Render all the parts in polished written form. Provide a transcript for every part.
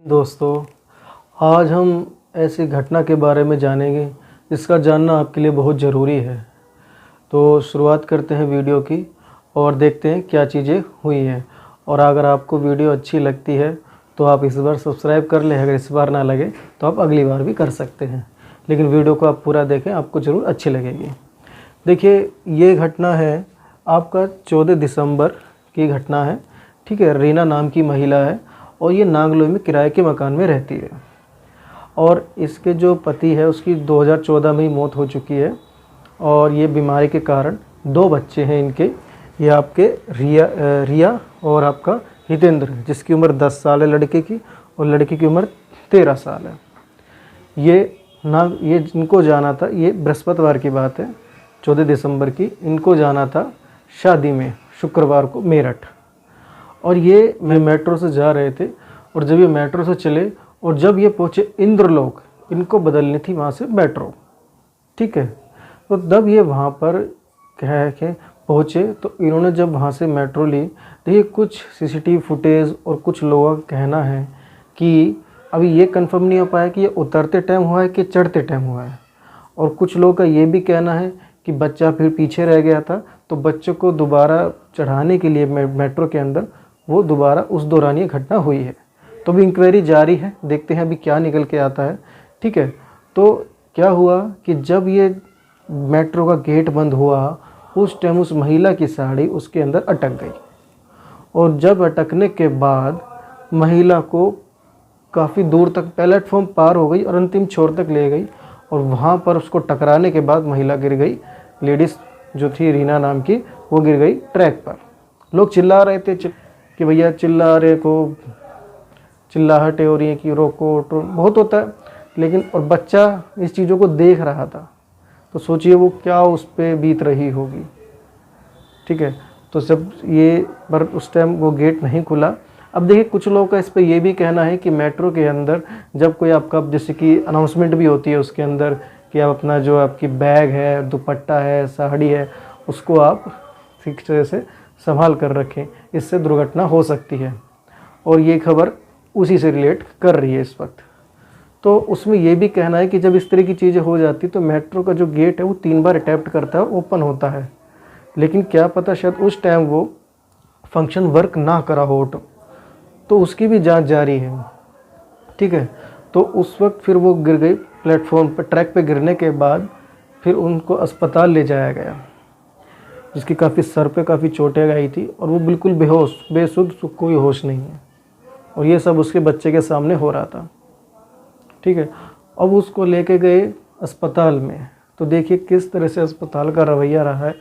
दोस्तों, आज हम ऐसी घटना के बारे में जानेंगे जिसका जानना आपके लिए बहुत ज़रूरी है। तो शुरुआत करते हैं वीडियो की और देखते हैं क्या चीज़ें हुई हैं। और अगर आपको वीडियो अच्छी लगती है तो आप इस बार सब्सक्राइब कर लें। अगर इस बार ना लगे तो आप अगली बार भी कर सकते हैं, लेकिन वीडियो को आप पूरा देखें, आपको ज़रूर अच्छी लगेगी। देखिए, ये घटना है आपका 14 दिसंबर की घटना है। ठीक है, रीना नाम की महिला है और ये नागलोई में किराए के मकान में रहती है। और इसके जो पति है उसकी 2014 में ही मौत हो चुकी है और ये बीमारी के कारण 2 बच्चे हैं इनके। ये आपके रिया और आपका हितेंद्र, जिसकी उम्र 10 साल है लड़के की और लड़की की उम्र 13 साल है। ये इनको जाना था, ये बृहस्पतिवार की बात है 14 दिसंबर की। इनको जाना था शादी में शुक्रवार को मेरठ, और ये मेट्रो से जा रहे थे। और जब ये मेट्रो से चले और जब ये पहुँचे इंद्रलोक, इनको बदलनी थी वहाँ से मेट्रो। ठीक है, तो जब ये वहाँ पर कह के पहुँचे तो इन्होंने जब वहाँ से मेट्रो ली, देखिए कुछ सीसीटीवी फुटेज और कुछ लोगों का कहना है कि अभी ये कंफर्म नहीं हो पाया कि ये उतरते टाइम हुआ है कि चढ़ते टाइम हुआ है। और कुछ लोगों का ये भी कहना है कि बच्चा फिर पीछे रह गया था, तो बच्चों को दोबारा चढ़ाने के लिए मेट्रो के अंदर वो दोबारा उस दौरान ये घटना हुई है। तो अभी इंक्वायरी जारी है, देखते हैं अभी क्या निकल के आता है। ठीक है, तो क्या हुआ कि जब ये मेट्रो का गेट बंद हुआ उस टाइम उस महिला की साड़ी उसके अंदर अटक गई, और जब अटकने के बाद महिला को काफ़ी दूर तक प्लेटफॉर्म पार हो गई और अंतिम छोर तक ले गई, और वहाँ पर उसको टकराने के बाद महिला गिर गई। लेडीज़ जो थी रीना नाम की, वो गिर गई ट्रैक पर। लोग चिल्ला रहे थे कि भैया चिल्ला रहे को, चिल्लाहटें हो रही हैं कि रोको, तो बहुत होता है, लेकिन और बच्चा इस चीज़ों को देख रहा था, तो सोचिए वो क्या उस पर बीत रही होगी। ठीक है, तो जब ये पर उस टाइम वो गेट नहीं खुला। अब देखिए, कुछ लोगों का इस पर यह भी कहना है कि मेट्रो के अंदर जब कोई आपका जैसे कि अनाउंसमेंट भी होती है उसके अंदर कि आप अपना जो आपकी बैग है, दुपट्टा है, साड़ी है, उसको आप ठीक तरह से संभाल कर रखें, इससे दुर्घटना हो सकती है। और ये खबर उसी से रिलेट कर रही है इस वक्त। तो उसमें यह भी कहना है कि जब इस तरह की चीज़ें हो जाती तो मेट्रो का जो गेट है वो 3 बार अटैम्प्ट करता है, ओपन होता है, लेकिन क्या पता शायद उस टाइम वो फंक्शन वर्क ना करा हो, तो उसकी भी जांच जारी है। ठीक है, तो उस वक्त फिर वो गिर गई प्लेटफॉर्म पर। ट्रैक पे गिरने के बाद फिर उनको अस्पताल ले जाया गया, जिसकी काफ़ी सर पे काफ़ी चोटें आई थी और वो बिल्कुल बेहोश, बेसुध, कोई होश नहीं है। और ये सब उसके बच्चे के सामने हो रहा था। ठीक है, अब उसको लेके गए अस्पताल में, तो देखिए किस तरह से अस्पताल का रवैया रहा है।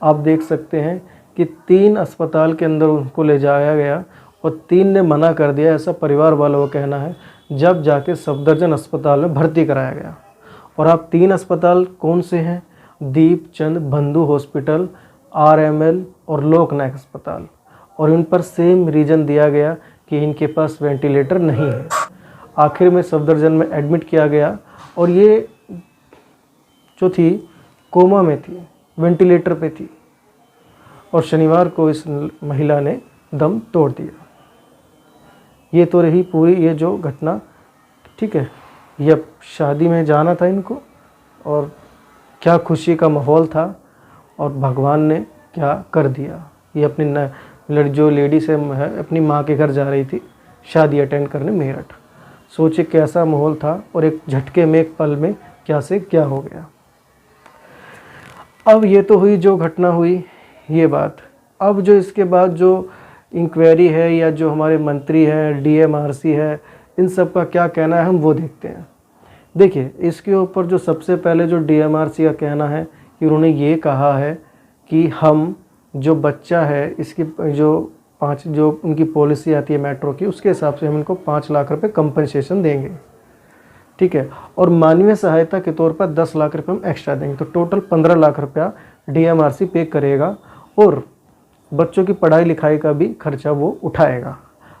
आप देख सकते हैं कि 3 अस्पताल के अंदर उनको ले जाया गया और 3 ने मना कर दिया, ऐसा परिवार वालों का कहना है। जब जाके सफदरजंग अस्पताल में भर्ती कराया गया। और आप 3 अस्पताल कौन से हैं? दीपचंद बंधु हॉस्पिटल, RML और लोकनायक अस्पताल। और इन पर सेम रीज़न दिया गया कि इनके पास वेंटिलेटर नहीं है। आखिर में सफदरजंग में एडमिट किया गया और ये जो थी कोमा में थी, वेंटिलेटर पे थी, और शनिवार को इस महिला ने दम तोड़ दिया। ये तो रही पूरी ये जो घटना। ठीक है, ये अब शादी में जाना था इनको और क्या खुशी का माहौल था, और भगवान ने क्या कर दिया। ये अपनी जो लेडीज़ है अपनी माँ के घर जा रही थी शादी अटेंड करने मेरठ। सोचिए कैसा माहौल था, और एक झटके में, एक पल में क्या से क्या हो गया। अब ये तो हुई जो घटना हुई ये बात। अब जो इसके बाद जो इंक्वायरी है या जो हमारे मंत्री हैं, DMRC है, इन सब का क्या कहना है हम वो देखते हैं। देखिए, इसके ऊपर जो सबसे पहले जो DMRC का कहना है कि उन्होंने ये कहा है कि हम जो बच्चा है इसकी जो उनकी पॉलिसी आती है मेट्रो की, उसके हिसाब से हम इनको 5 लाख रुपए कंपनसेशन देंगे। ठीक है, और मानवीय सहायता के तौर पर 10 लाख रुपए हम एक्स्ट्रा देंगे, तो टोटल 15 लाख रुपया DMRC पे करेगा, और बच्चों की पढ़ाई लिखाई का भी खर्चा वो उठाएगा।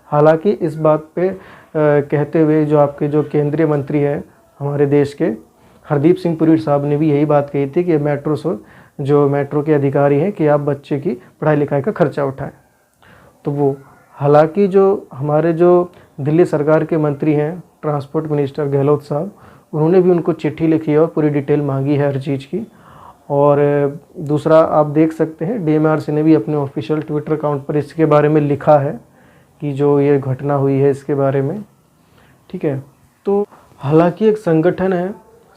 हालांकि इस बात पे कहते हुए जो आपके जो केंद्रीय मंत्री है हमारे देश के, हरदीप सिंह पुरी साहब ने भी यही बात कही थी कि मेट्रो के अधिकारी हैं कि आप बच्चे की पढ़ाई लिखाई का खर्चा उठाएं। तो वो हालांकि जो हमारे जो दिल्ली सरकार के मंत्री हैं ट्रांसपोर्ट मिनिस्टर गहलोत साहब, उन्होंने भी उनको चिट्ठी लिखी है और पूरी डिटेल मांगी है हर चीज़ की। और दूसरा आप देख सकते हैं DMRC ने भी अपने ऑफिशियल ट्विटर अकाउंट पर इसके बारे में लिखा है कि जो ये घटना हुई है इसके बारे में, ठीक है। तो हालांकि एक संगठन है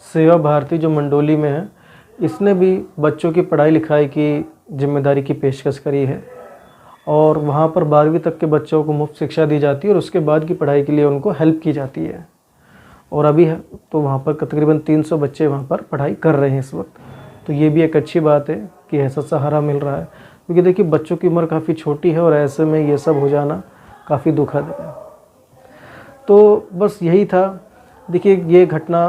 सेवा भारती जो मंडोली में है, इसने भी बच्चों की पढ़ाई लिखाई की जिम्मेदारी की पेशकश करी है और वहाँ पर 12वीं तक के बच्चों को मुफ्त शिक्षा दी जाती है और उसके बाद की पढ़ाई के लिए उनको हेल्प की जाती है। और अभी तो वहाँ पर तकरीबन 300 बच्चे वहाँ पर पढ़ाई कर रहे हैं इस वक्त। तो ये भी एक अच्छी बात है कि ऐसा सहारा मिल रहा है, क्योंकि देखिए बच्चों की उम्र काफ़ी छोटी है और ऐसे में ये सब हो जाना काफ़ी दुखद है। तो बस यही था। देखिए ये घटना,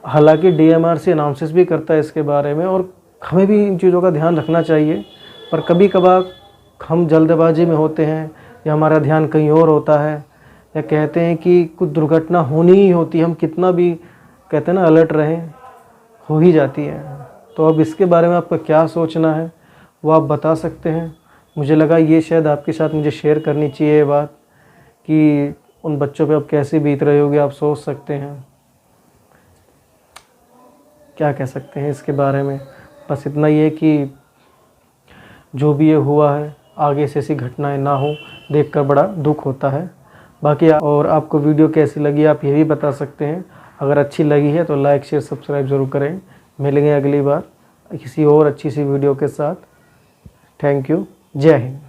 हालांकि DMRC अनाउंसेस भी करता है इसके बारे में और हमें भी इन चीज़ों का ध्यान रखना चाहिए, पर कभी कभार हम जल्दबाजी में होते हैं या हमारा ध्यान कहीं और होता है, या कहते हैं कि कुछ दुर्घटना होनी ही होती है, हम कितना भी कहते हैं ना अलर्ट रहें, हो ही जाती है। तो अब इसके बारे में आपका क्या सोचना है वो आप बता सकते हैं। मुझे लगा ये शायद आपके साथ मुझे शेयर करनी चाहिए ये बात कि उन बच्चों पे अब कैसे बीत रहे होगे, आप सोच सकते हैं। क्या कह सकते हैं इसके बारे में, बस इतना ही है कि जो भी ये हुआ है आगे से ऐसी घटनाएं ना हो, देखकर बड़ा दुख होता है। बाकी और आपको वीडियो कैसी लगी आप ये भी बता सकते हैं। अगर अच्छी लगी है तो लाइक शेयर सब्सक्राइब ज़रूर करें। मिलेंगे अगली बार किसी और अच्छी सी वीडियो के साथ। Thank you. जय हिंद।